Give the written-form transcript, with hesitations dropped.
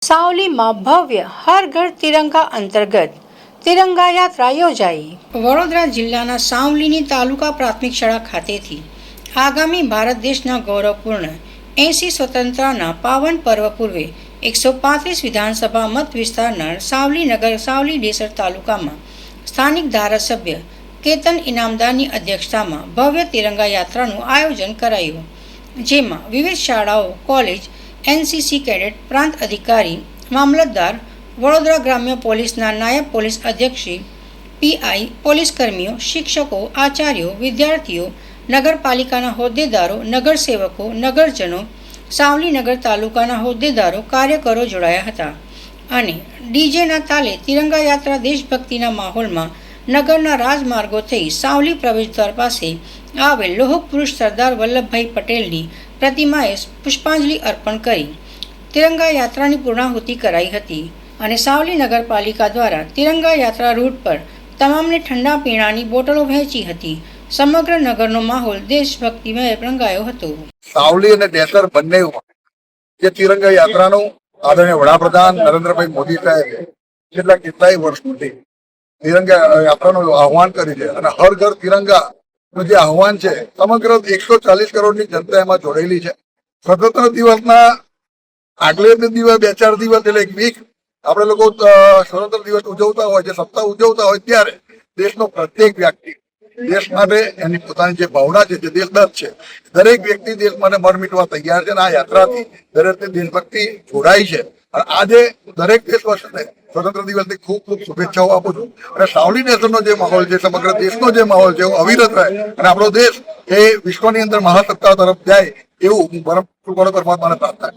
સાવલીમાં ભવ્ય હર ઘર તિરંગા અંતર્ગત તિરંગા યાત્રા યોજાઈ। વડોદરા જિલ્લાના સાવલીની તાલુકા પ્રાથમિક શાળા ખાતેથી આગામી ભારત દેશના ગૌરવપૂર્ણ 80 સ્વતંત્રતાના પાવન પર્વ પૂર્વે 135 વિધાનસભા મત વિસ્તારના સાવલી નગર સાવલી ડેસર તાલુકામાં સ્થાનિક ધારાસભ્ય કેતન ઇનામદારની અધ્યક્ષતામાં ભવ્ય તિરંગા યાત્રાનું આયોજન કરાયું, જેમાં વિવિધ શાળાઓ, કોલેજ, એનસીસી કેડેટ, પ્રાંત અધિકારી, મામલતદાર, વડોદરા ગ્રામ્ય પોલીસના નાયબ પોલીસ અધ્યક્ષ, પીઆઈ, પોલીસ કર્મીઓ, શિક્ષકો, આચાર્યો, વિદ્યાર્થીઓ, નગરપાલિકાના હોદ્દેદારો, નગરસેવકો, નગરજનો, સાવલી નગર તાલુકાના હોદ્દેદારો, કાર્યકરો જોડાયા હતા અને ડીજેના તાલે તિરંગા યાત્રા દેશભક્તિના માહોલમાં નગરના રાજમાર્ગો થઈ સાવલી પ્રવેશદ્વાર પાસે આવેલ લોહ પુરુષ સરદાર વલ્લભભાઈ પટેલની પ્રતિમાએ પુષ્પાંજલિ અર્પણ કરી તિરંગા યાત્રાની પૂર્ણાહુતિ કરાઈ હતી અને સાવલી નગરપાલિકા દ્વારા તિરંગા યાત્રા રૂટ પર તમામને ઠંડા પીણાની બોટલો વહેંચી હતી। સમગ્ર નગરનો માહોલ દેશભક્તિમય રંગાયો હતો। સાવલી અને ડેસર બંને જે તિરંગા યાત્રાનું આદરણીય વડાપ્રધાન નરેન્દ્રભાઈ મોદી સાહેબે છેલ્લા કેટલાય વર્ષોથી તિરંગા યાત્રાનું આહવાન કર્યું છે અને હર ઘર તિરંગા નું જે આહવાન છે સમગ્ર 140 કરોડની જનતા એમાં જોડાયેલી છે। સ્વતંત્ર દિવસના આગલે દિવસ 2-4 દિવસ એટલે એક વીક આપણે લોકો સ્વતંત્ર દિવસ ઉજવતા હોય છે, સપ્તાહ ઉજવતા હોય ત્યારે દેશનો પ્રત્યેક વ્યક્તિ દેશ માટે એની પોતાની જે ભાવના છે, જે દેશદત્ત છે, દરેક વ્યક્તિ દેશ માટે મર મીટવા તૈયાર છે અને આ યાત્રાથી દરેકને દેશભક્તિ જોડાઈ છે અને આજે દરેક દેશવાસીને સ્વતંત્ર દિવસની ખૂબ ખૂબ શુભેચ્છાઓ આપું છું અને સાવલી ડેસરનો જે માહોલ છે, સમગ્ર દેશનો જે માહોલ છે, એવો અવિરત રહે અને આપણો દેશ એ વિશ્વની અંદર મહાસત્તા તરફ જાય એવું હું પરમ પરમાત્માને પ્રાર્થના